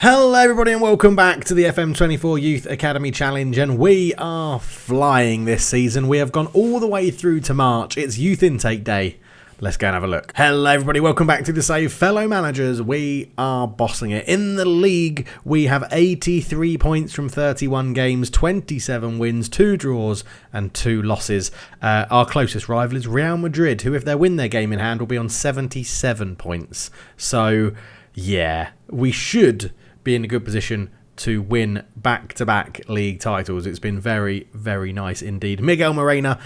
Hello everybody and welcome back to the FM24 Youth Academy Challenge, and we are flying this season. We have gone all the way through to March. It's Youth Intake Day. Let's go and have a look. Hello everybody, welcome back to the save. Fellow managers, we are bossing it. In the league, we have 83 points from 31 games, 27 wins, 2 draws and 2 losses. Our closest rival is Real Madrid, who if they win their game in hand will be on 77 points. So yeah, we should be in a good position to win back-to-back league titles. It's been very, very nice indeed. Miguel Moreno,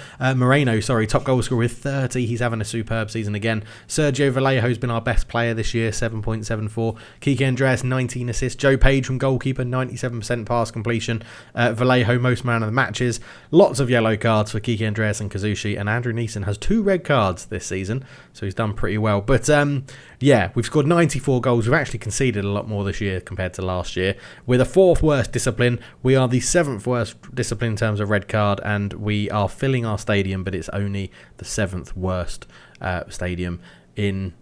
top goal scorer with 30. He's having a superb season again. Sergio Vallejo's been our best player this year, 7.74. Kike Andreas, 19 assists. Joe Page from goalkeeper, 97% pass completion. Vallejo, most man of the matches. Lots of yellow cards for Kike Andreas and Kazushi. And Andrew Neeson has 2 red cards this season, so he's done pretty well. But yeah, we've scored 94 goals. We've actually conceded a lot more this year compared to last year. We're the 4th worst discipline. We are the 7th worst discipline in terms of red card, and we are filling our stadium, but it's only the 7th worst stadium in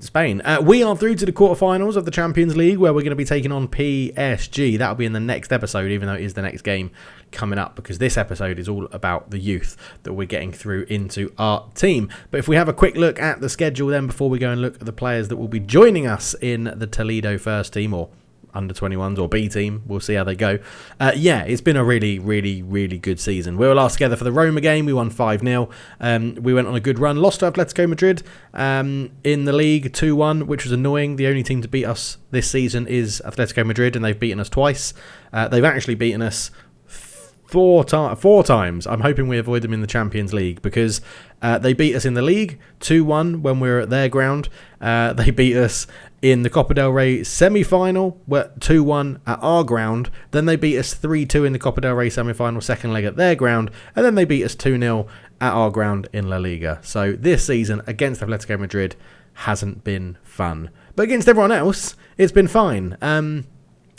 Spain. We are through to the quarterfinals of the Champions League, where we're going to be taking on PSG. That'll be in the next episode, even though it is the next game coming up, because this episode is all about the youth that we're getting through into our team. But if we have a quick look at the schedule then, before we go and look at the players that will be joining us in the Toledo first team, or under 21s or B team, we'll see how they go. Yeah, it's been a really, really, really good season. We were last together for the Roma game. We won 5-0. We went on a good run. Lost to Atletico Madrid in the league 2-1, which was annoying. The only team to beat us this season is Atletico Madrid, and they've beaten us twice. They've actually beaten us four times. I'm hoping we avoid them in the Champions League, because they beat us in the league 2-1 when we were at their ground. They beat us in the Copa del Rey semi-final, 2-1 at our ground. Then they beat us 3-2 in the Copa del Rey semi-final, second leg at their ground. And then they beat us 2-0 at our ground in La Liga. So this season against Atletico Madrid hasn't been fun. But against everyone else, it's been fine.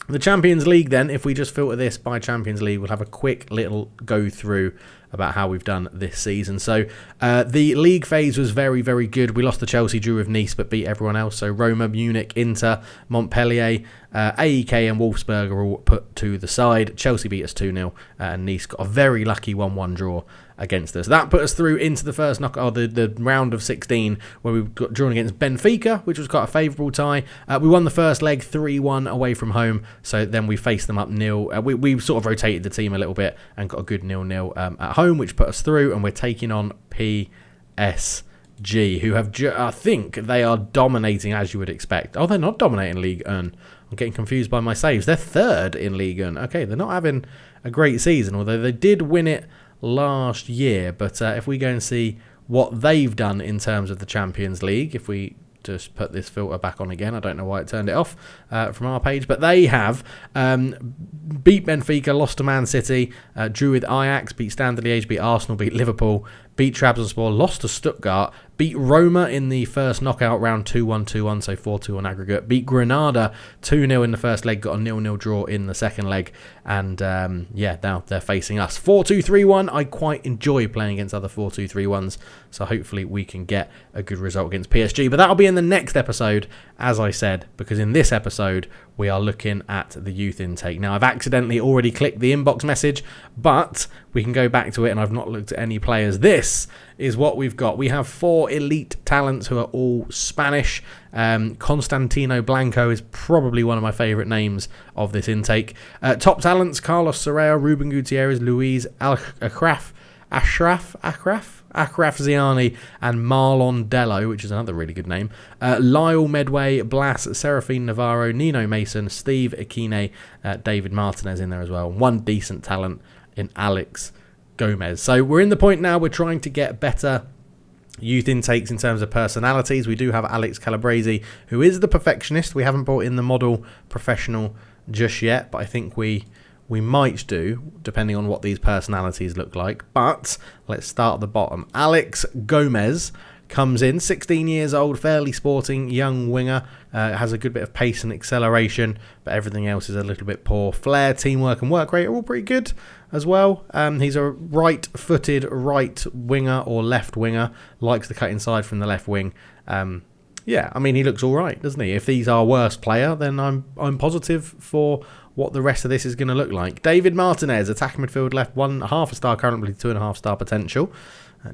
The Champions League then, if we just filter this by Champions League, we'll have a quick little go through about how we've done this season. So the league phase was very, very good. We lost to Chelsea, drew with Nice, but beat everyone else. So Roma, Munich, Inter, Montpellier, AEK and Wolfsburg are all put to the side. Chelsea beat us 2-0, and Nice got a very lucky 1-1 draw against us. That put us through into the first knockout, the round of 16, where we got drawn against Benfica, which was quite a favourable tie. We won the first leg 3-1 away from home, so then we faced them up 0. We sort of rotated the team a little bit and got a good 0-0 at home, which put us through, and we're taking on PSG, who have, I think they are dominating as you would expect. Oh, they're not dominating Ligue 1. I'm getting confused by my saves. They're 3rd in Ligue 1. Okay, they're not having a great season, although they did win it last year. But if we go and see what they've done in terms of the Champions League, if we just put this filter back on again, I don't know why it turned it off from our page, but they have beat Benfica, lost to Man City, drew with Ajax, beat Standard Liège, beat Arsenal, beat Liverpool, beat Trabzonspor, lost to Stuttgart, beat Roma in the first knockout round 2-1, so 4-2 on aggregate, beat Granada 2-0 in the first leg, got a 0-0 draw in the second leg, and yeah, now they're facing us. 4-2-3-1, I quite enjoy playing against other 4-2-3-1s, so hopefully we can get a good result against PSG, but that'll be in the next episode, as I said, because in this episode we are looking at the youth intake. Now, I've accidentally already clicked the inbox message, but we can go back to it, and I've not looked at any players. This is what we've got. We have 4 elite talents who are all Spanish. Constantino Blanco is probably one of my favourite names of this intake. Top talents, Carlos Soraya, Ruben Gutierrez, Luis Achraf Ziani, and Marlon Dello, which is another really good name. Lyle Medway, Blas, Serafine Navarro, Nino Mason, Steve Akine, David Martinez in there as well. One decent talent in Alex Gomez. So we're in the point now, we're trying to get better youth intakes in terms of personalities. We do have Alex Calabrese, who is the perfectionist. We haven't brought in the model professional just yet, but I think we might do, depending on what these personalities look like. But let's start at the bottom. Alex Gomez comes in, 16 years old, fairly sporting, young winger, has a good bit of pace and acceleration, but everything else is a little bit poor. Flair, teamwork and work rate are all pretty good as well. He's a right-footed right winger or left winger, likes to cut inside from the left wing. Yeah, I mean, he looks all right, doesn't he? If he's our worst player, then I'm positive for what the rest of this is going to look like. David Martinez, attacking midfield left, 1.5 star, currently 2.5 star potential.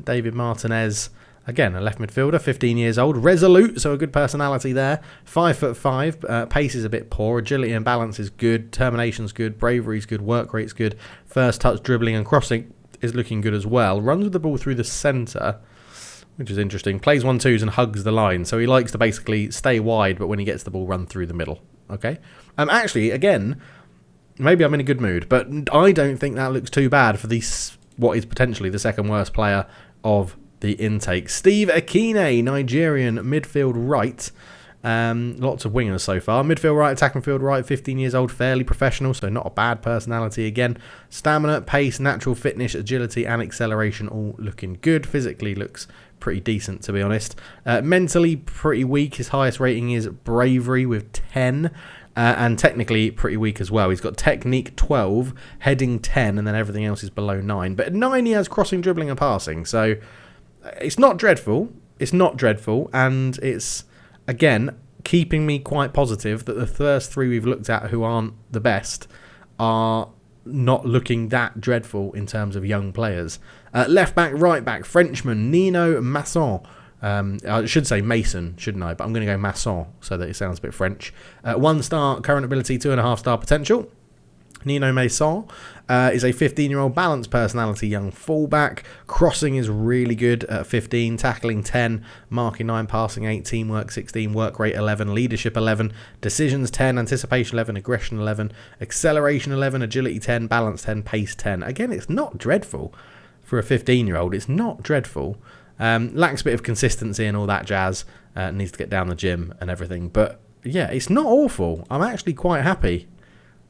David Martinez, again, a left midfielder, 15 years old, resolute, so a good personality there. 5'5", pace is a bit poor, agility and balance is good, determination's good, bravery's good, work rate's good, first touch, dribbling and crossing is looking good as well. Runs with the ball through the centre, which is interesting. Plays 1-2s and hugs the line, so he likes to basically stay wide, but when he gets the ball, run through the middle. Okay. Actually, again, maybe I'm in a good mood, but I don't think that looks too bad for what is potentially the second worst player of the intake. Steve Akine, Nigerian midfield right. Lots of wingers so far. Midfield right, attacking midfield right, 15 years old, fairly professional, so not a bad personality again. Stamina, pace, natural fitness, agility and acceleration all looking good. Physically looks pretty decent, to be honest. Mentally pretty weak. His highest rating is bravery with 10. And technically pretty weak as well. He's got technique 12, heading 10, and then everything else is below 9. But at 9 he has crossing, dribbling and passing. So it's not dreadful. It's not dreadful. And it's, again, keeping me quite positive that the first three we've looked at who aren't the best are not looking that dreadful in terms of young players. Left back, right back, Frenchman, Nino Masson. I should say Mason, shouldn't I? But I'm going to go Masson so that it sounds a bit French. 1 star, current ability, 2.5 star potential. Nino Mason is a 15-year-old balanced personality young fullback. Crossing is really good at 15, tackling 10, marking 9, passing 8, teamwork 16, work rate 11, leadership 11, decisions 10, anticipation 11, aggression 11, acceleration 11, agility 10, balance 10, pace 10. Again, it's not dreadful for a 15-year-old. It's not dreadful. Lacks a bit of consistency and all that jazz. Needs to get down the gym and everything. But yeah, it's not awful. I'm actually quite happy.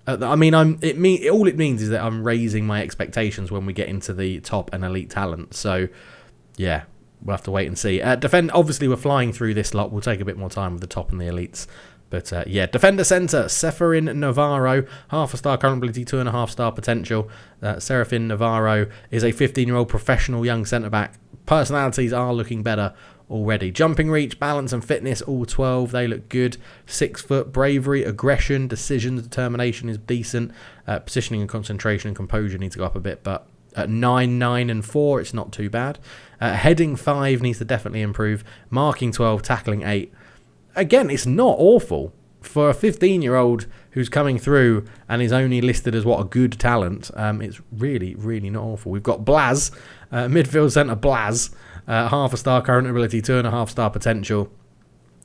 All it means is that I'm raising my expectations when we get into the top and elite talent. So yeah, we'll have to wait and see. Obviously, we're flying through this lot. We'll take a bit more time with the top and the elites. But yeah, defender centre, Seferin Navarro, 0.5 star current ability, 2.5 star potential. Serafin Navarro is a 15-year-old professional young centre-back. Personalities are looking better already. Jumping reach, balance and fitness, all 12. They look good. 6 foot, bravery, aggression, decisions, determination is decent. Positioning and concentration and composure need to go up a bit, but at 9, 9 and 4, it's not too bad. Heading 5 needs to definitely improve. Marking 12, tackling 8. Again, it's not awful for a 15-year-old who's coming through and is only listed as a good talent. It's really, really not awful. We've got Blaz, midfield centre Blaz, 0.5 star current ability, 2.5 star potential.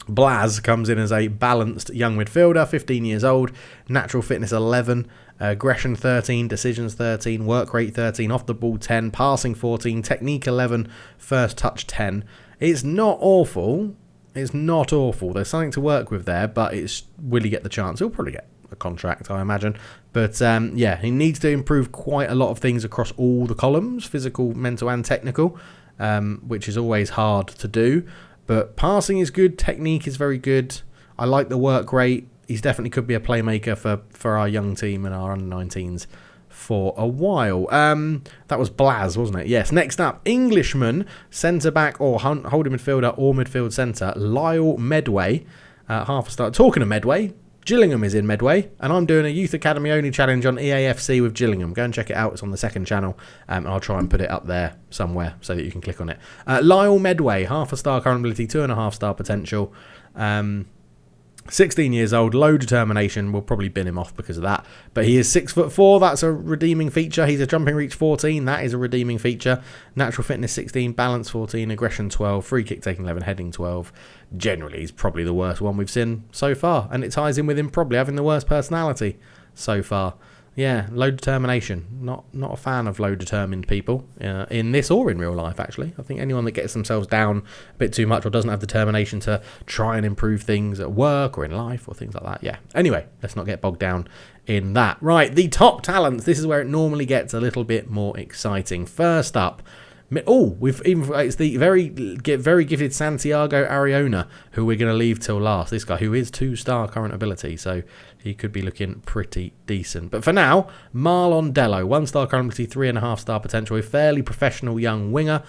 Blaz comes in as a balanced young midfielder, 15 years old, natural fitness 11, aggression 13, decisions 13, work rate 13, off the ball 10, passing 14, technique 11, first touch 10. It's not awful. It's not awful. There's something to work with there, but will he get the chance? He'll probably get a contract, I imagine. But yeah, he needs to improve quite a lot of things across all the columns, physical, mental and technical, which is always hard to do. But passing is good, technique is very good. I like the work rate. He's definitely could be a playmaker for our young team and our under-19s for a while. That was Blaz, wasn't it? Yes. Next up, Englishman, centre-back or holding midfielder or midfield centre, Lyle Medway, 0.5 star. Talking of Medway, Gillingham is in Medway, and I'm doing a Youth Academy only challenge on EAFC with Gillingham. Go and check it out. It's on the second channel, and I'll try and put it up there somewhere so that you can click on it. Lyle Medway, 0.5 star current ability, 2.5 star potential. 16 years old, low determination. We'll probably bin him off because of that. But he is 6'4". That's a redeeming feature. He's a jumping reach 14. That is a redeeming feature. Natural fitness 16, balance 14, aggression 12, free kick taking 11, heading 12. Generally, he's probably the worst one we've seen so far. And it ties in with him probably having the worst personality so far. Yeah, low determination. Not a fan of low determined people in this or in real life, actually. I think anyone that gets themselves down a bit too much or doesn't have determination to try and improve things at work or in life or things like that. Yeah. Anyway, let's not get bogged down in that. Right, the top talents. This is where it normally gets a little bit more exciting. First up, It's the very gifted Santiago Ariona who we're going to leave till last. This guy who is 2-star current ability, so he could be looking pretty decent. But for now, Marlon Dello, 1-star current ability, 3.5-star potential, a fairly professional young winger.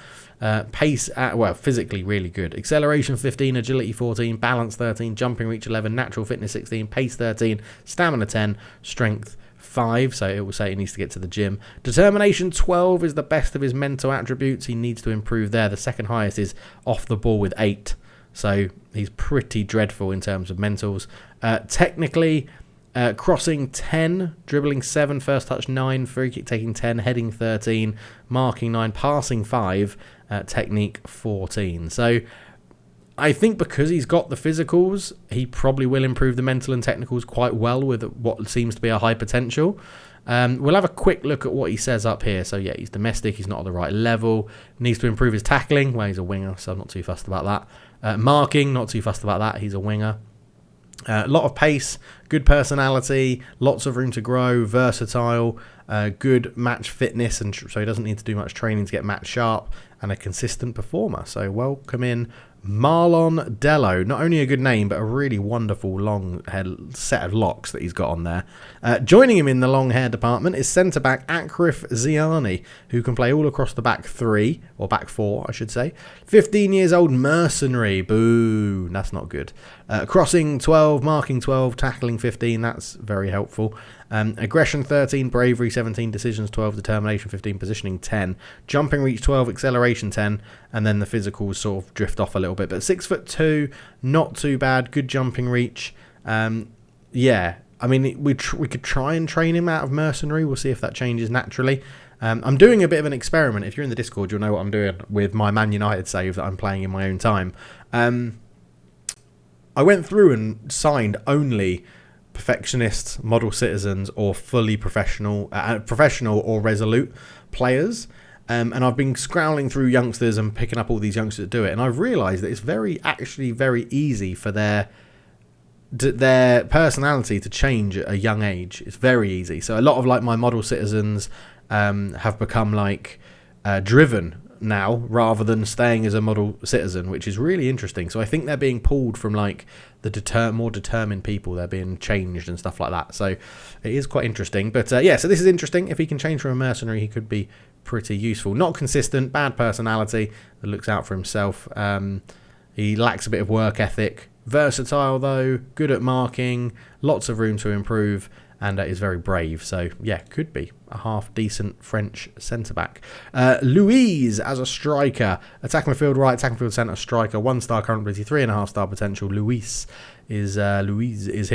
Pace physically really good. Acceleration 15, agility 14, balance 13, jumping reach 11, natural fitness 16, pace 13, stamina 10, strength 5, so it will say he needs to get to the gym. Determination 12 is the best of his mental attributes. He needs to improve there. The second highest is off the ball with 8, so he's pretty dreadful in terms of mentals. Technically, crossing 10, dribbling 7, first touch 9, free kick taking 10, heading 13, marking 9, passing 5, technique 14. So I think because he's got the physicals, he probably will improve the mental and technicals quite well with what seems to be a high potential. We'll have a quick look at what he says up here. So yeah, he's domestic, he's not at the right level, needs to improve his tackling. Well, he's a winger, so I'm not too fussed about that. Marking, not too fussed about that, he's a winger. A lot of pace, good personality, lots of room to grow, versatile, good match fitness, and so he doesn't need to do much training to get match sharp, and a consistent performer. So welcome in Marlon Dello. Not only a good name, but a really wonderful long set of locks that he's got on there. Joining him in the long hair department is centre-back Akrif Ziani, who can play all across the back 3, or back 4, I should say. 15 years old mercenary. Boo, that's not good. Crossing 12, marking 12, tackling 15, that's very helpful. Aggression 13, bravery 17, decisions 12, determination 15, positioning 10, jumping reach 12, acceleration 10, and then the physicals sort of drift off a little bit. But 6'2", not too bad, good jumping reach. Yeah, I mean, we could try and train him out of mercenary. We'll see if that changes naturally. I'm doing a bit of an experiment. If you're in the Discord, you'll know what I'm doing with my Man United save that I'm playing in my own time. I went through and signed only perfectionists, model citizens, or fully professional or resolute players. And I've been scrolling through youngsters and picking up all these youngsters that do it. And I've realised that it's actually very easy for their personality to change at a young age. It's very easy. So a lot of like my model citizens have become like driven now rather than staying as a model citizen, which is really interesting. So I think they're being pulled from like the more determined people. They're being changed and stuff like that. So it is quite interesting. But yeah, so this is interesting. If he can change from a mercenary, he could be pretty useful. Not consistent, bad personality that looks out for himself. He lacks a bit of work ethic. Versatile though, good at marking, lots of room to improve, and is very brave. So yeah, could be a half decent French centre-back. Louise as a striker. Attack midfield right, attack midfield centre, striker. 1-star current ability, 3.5-star potential. Louise is here.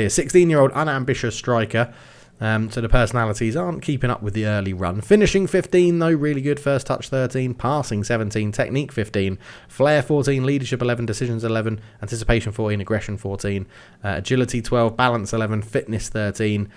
16-year-old unambitious striker. So the personalities aren't keeping up with the early run. Finishing 15 though, really good. First touch 13, passing 17, technique 15, flair 14, leadership 11, decisions 11, anticipation 14, aggression 14, agility 12, balance 11, fitness 13.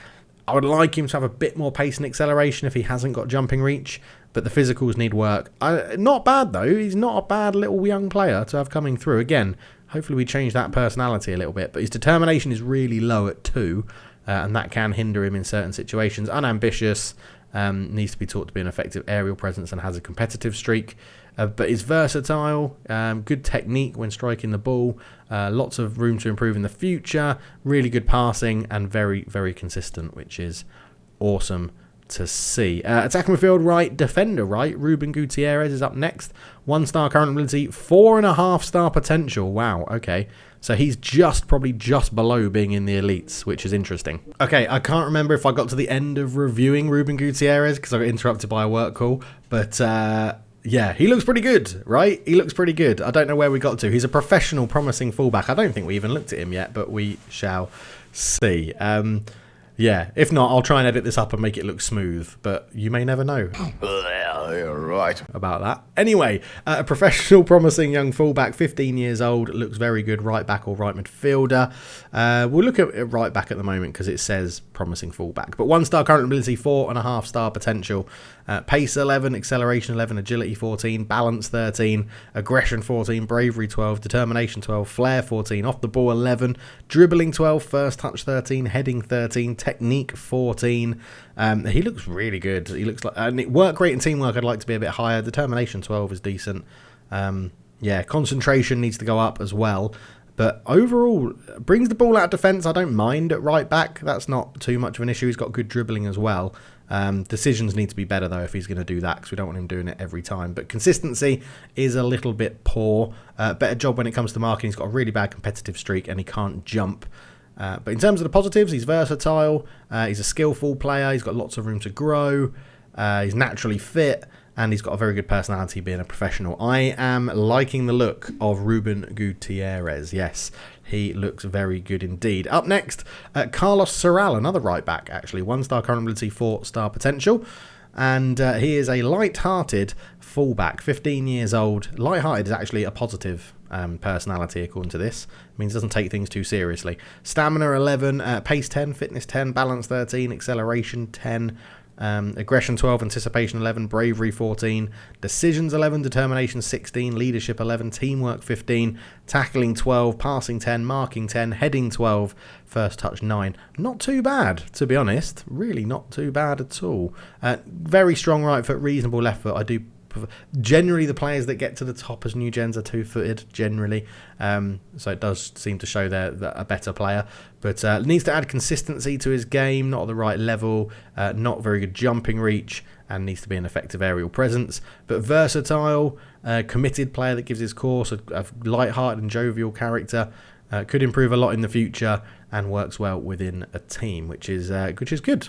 I would like him to have a bit more pace and acceleration if he hasn't got jumping reach, but the physicals need work. Not bad though. He's not a bad little young player to have coming through. Again, hopefully we change that personality a little bit, but his determination is really low at 2. And that can hinder him in certain situations. Unambitious, needs to be taught to be an effective aerial presence and has a competitive streak. But is versatile, good technique when striking the ball, lots of room to improve in the future, really good passing, and very, very consistent, which is awesome to see. Attacking midfield right, defender right, Ruben Gutierrez is up next. 1-star current ability, 4.5-star potential. Wow, okay. So he's probably just below being in the elites, which is interesting. Okay, I can't remember if I got to the end of reviewing Ruben Gutierrez because I got interrupted by a work call. But yeah, he looks pretty good, right? He looks pretty good. I don't know where we got to. He's a professional, promising fullback. I don't think we even looked at him yet, but we shall see. Yeah, if not, I'll try and edit this up and make it look smooth, but you may never know. You're right about that. Anyway, a professional, promising young fullback, 15 years old, looks very good, right back or right midfielder. We'll look at right back at the moment because it says promising fullback. But 1-star current ability, 4.5-star potential. Pace 11, acceleration 11, agility 14, balance 13, aggression 14, bravery 12, determination 12, flair 14, off the ball 11, dribbling 12, first touch 13, heading 13, technique 14. He looks really good. He looks like work rate and teamwork I'd like to be a bit higher. Determination 12 is decent. Concentration needs to go up as well. But overall, brings the ball out of defence. I don't mind at right back. That's not too much of an issue. He's got good dribbling as well. Decisions need to be better, though, if he's going to do that, because we don't want him doing it every time. But consistency is a little bit poor. Better job when it comes to marking. He's got a really bad competitive streak, and he can't jump. But in terms of the positives, he's versatile. He's a skillful player. He's got lots of room to grow. He's naturally fit. And he's got a very good personality being a professional. I am liking the look of Ruben Gutierrez. Yes, he looks very good indeed. Up next, Carlos Sorral, another right back, actually. 1-star current ability, 4-star potential. And he is a light-hearted fullback, 15 years old. Light-hearted is actually a positive personality, according to this. It means doesn't take things too seriously. Stamina 11, pace 10, fitness 10, balance 13, acceleration 10. Aggression 12, anticipation 11, bravery 14, decisions 11, determination 16, leadership 11, teamwork 15, tackling 12, passing 10, marking 10, heading 12, first touch 9. Not too bad, to be honest. Really not too bad at all. Very strong right foot, reasonable left foot. I do generally the players that get to the top as new gens are 2-footed generally, so it does seem to show they're a better player, but needs to add consistency to his game, not at the right level, not very good jumping reach, and needs to be an effective aerial presence, but versatile, committed player that gives his course, a light-hearted and jovial character, could improve a lot in the future, and works well within a team, which is good.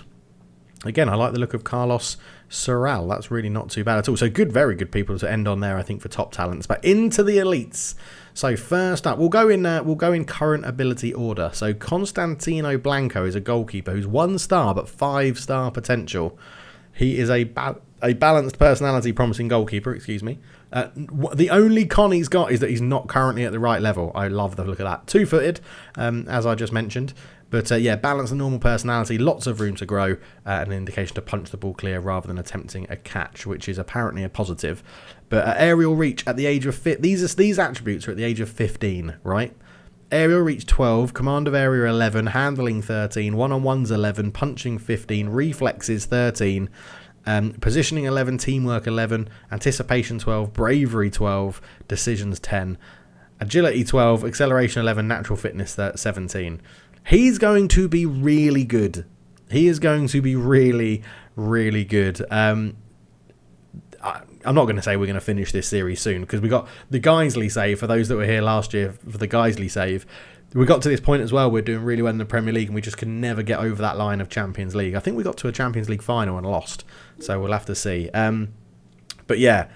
Again, I like the look of Carlos Sorral. That's really not too bad at all. So good, very good people to end on there, I think, for top talents. But into the elites. So first up, we'll go in current ability order. So Constantino Blanco is a goalkeeper who's 1-star but 5-star potential. He is a balanced personality, promising goalkeeper. Excuse me. The only con he's got is that he's not currently at the right level. I love the look of that. 2-footed, as I just mentioned. But balanced and normal personality, lots of room to grow, and an indication to punch the ball clear rather than attempting a catch, which is apparently a positive. But aerial reach at the age of these attributes are at the age of 15, right? Aerial reach 12, command of area 11, handling 13, one-on-ones 11, punching 15, reflexes 13, positioning 11, teamwork 11, anticipation 12, bravery 12, decisions 10, agility 12, acceleration 11, natural fitness 17. He's going to be really good. He is going to be really, really good. I'm not going to say we're going to finish this series soon, because we got the Guiseley save. For those that were here last year for the Guiseley save, we got to this point as well. We're doing really well in the Premier League, and we just could never get over that line of Champions League. I think we got to a Champions League final and lost, so we'll have to see. But yeah,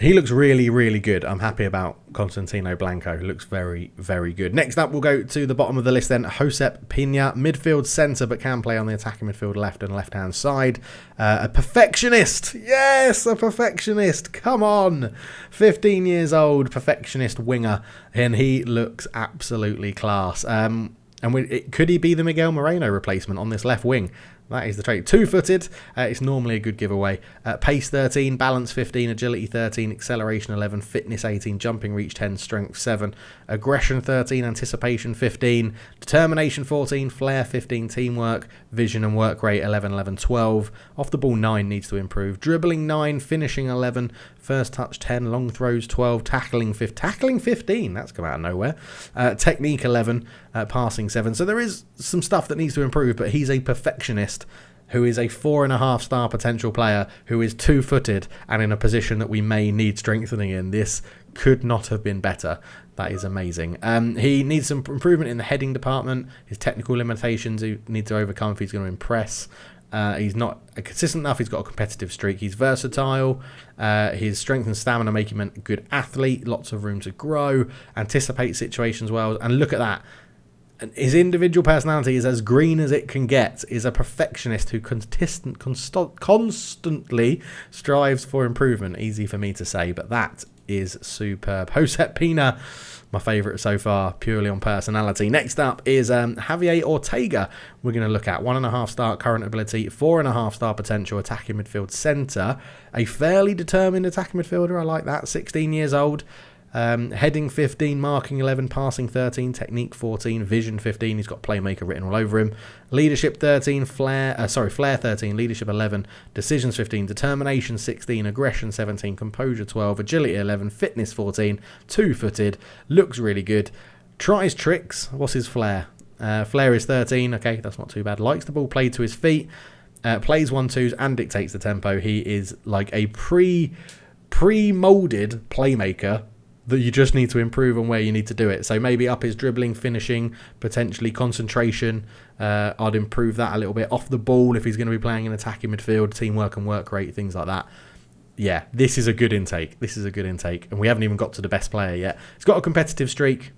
he looks really, really good. I'm happy about Constantino Blanco. He looks very, very good. Next up, we'll go to the bottom of the list then. Josep Pina, midfield centre, but can play on the attacking midfield left and left-hand side. A perfectionist. Yes, a perfectionist. Come on. 15 years old, perfectionist winger. And he looks absolutely class. Could he be the Miguel Moreno replacement on this left wing? That is the trait. 2-footed. It's normally a good giveaway. Pace 13, balance 15, agility 13, acceleration 11, fitness 18, jumping reach 10, strength 7, aggression 13, anticipation 15, determination 14, flair 15, teamwork, vision and work rate 11, 12. Off the ball 9 needs to improve. Dribbling 9, finishing 11, first touch 10, long throws 12, tackling 15. That's come out of nowhere. Technique 11, passing 7. So there is some stuff that needs to improve, but he's a perfectionist who is a 4.5-star potential player who is 2-footed and in a position that we may need strengthening in. This could not have been better. That is amazing. He needs some improvement in the heading department. His technical limitations he needs to overcome if he's going to impress. He's not consistent enough. He's got a competitive streak. He's versatile. His strength and stamina make him a good athlete. Lots of room to grow. Anticipates situations well. And look at that. His individual personality is as green as it can get. Is a perfectionist who constantly strives for improvement. Easy for me to say, but that is superb. Josep Pina, my favourite so far, purely on personality. Next up is Javier Ortega. We're going to look at 1.5-star current ability, 4.5-star potential, attacking midfield centre. A fairly determined attacking midfielder. I like that. 16 years old. Heading 15, marking 11, passing 13, technique 14, vision 15. He's got playmaker written all over him. Leadership 13, flair 13, leadership 11, decisions 15, determination 16, aggression 17, composure 12, agility 11, fitness 14, two-footed, looks really good. Tries tricks. What's his flair? Flair is 13. Okay, that's not too bad. Likes the ball played to his feet. Plays 1-2s and dictates the tempo. He is like a pre-molded playmaker that you just need to improve on where you need to do it. So maybe up his dribbling, finishing, potentially concentration. I'd improve that a little bit. Off the ball, if he's going to be playing in attacking midfield, teamwork and work rate, things like that. Yeah, this is a good intake. And we haven't even got to the best player yet. He's got a competitive streak.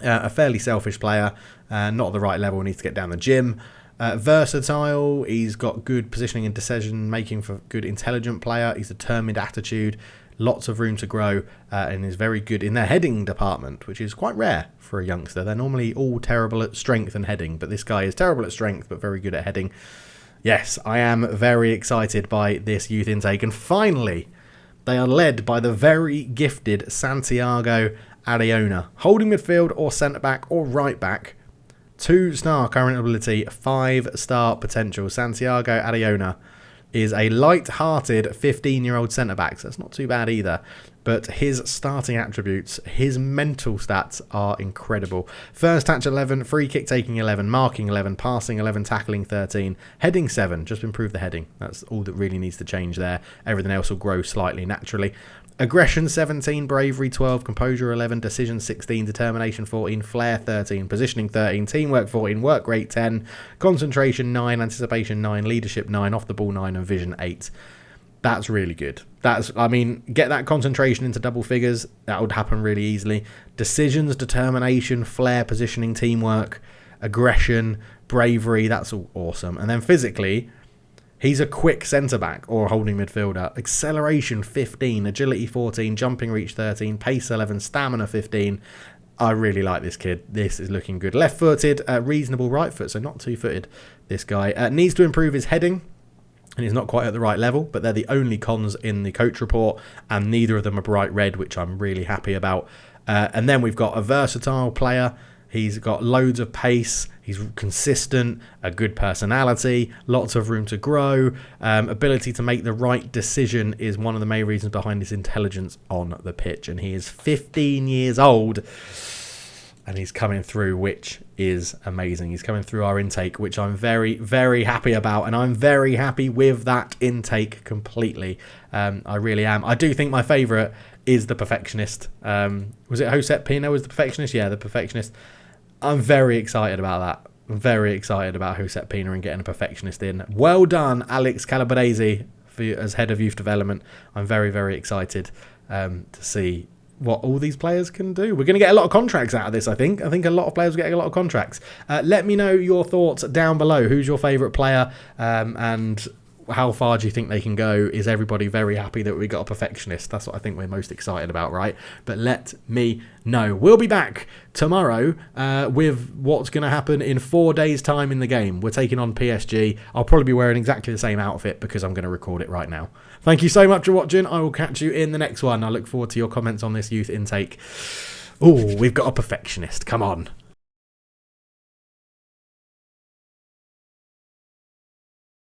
A fairly selfish player. Not at the right level. Needs to get down the gym. Versatile. He's got good positioning and decision making for good intelligent player. He's determined attitude. Lots of room to grow, and is very good in their heading department, which is quite rare for a youngster. They're normally all terrible at strength and heading, but this guy is terrible at strength but very good at heading. Yes, I am very excited by this youth intake, and finally they are led by the very gifted Santiago Ariona. Holding midfield or centre-back or right-back. 2-star current ability, 5-star potential. Santiago Ariona is a light-hearted 15-year-old centre-back. So that's not too bad either. But his starting attributes, his mental stats are incredible. First touch 11, free kick taking 11, marking 11, passing 11, tackling 13, heading 7. Just improve the heading. That's all that really needs to change there. Everything else will grow slightly naturally. Aggression 17, bravery 12, composure 11, decision 16, determination 14, flair 13, positioning 13, teamwork 14, work rate 10, concentration 9, anticipation 9, leadership 9, off the ball 9, and vision 8. That's really good. Get that concentration into double figures. That would happen really easily. Decisions, determination, flair, positioning, teamwork, aggression, bravery. That's all awesome. And then physically, he's a quick centre-back or holding midfielder. Acceleration 15, agility 14, jumping reach 13, pace 11, stamina 15. I really like this kid. This is looking good. Left-footed, reasonable right foot, so not two-footed, this guy. Needs to improve his heading, and he's not quite at the right level, but they're the only cons in the coach report, and neither of them are bright red, which I'm really happy about. And then we've got a versatile player. He's got loads of pace. He's consistent, a good personality, lots of room to grow. Ability to make the right decision is one of the main reasons behind his intelligence on the pitch. And he is 15 years old, and he's coming through, which is amazing. He's coming through our intake, which I'm very, very happy about. And I'm very happy with that intake completely. I really am. I do think my favourite is the perfectionist. Was it Josep Pino was the perfectionist? Yeah, the perfectionist. I'm very excited about that. I'm very excited about Josep Pino and getting a perfectionist in. Well done, Alex Calabrese, as head of youth development. I'm very, very excited to see what all these players can do. We're going to get a lot of contracts out of this, I think. I think a lot of players are getting a lot of contracts. Let me know your thoughts down below. Who's your favourite player? And how far do you think they can go? Is everybody very happy that we got a perfectionist? That's what I think we're most excited about, right? But let me know. We'll be back tomorrow with what's going to happen in 4 days' time in the game. We're taking on PSG. I'll probably be wearing exactly the same outfit because I'm going to record it right now. Thank you so much for watching. I will catch you in the next one. I look forward to your comments on this youth intake. Oh, we've got a perfectionist. Come on.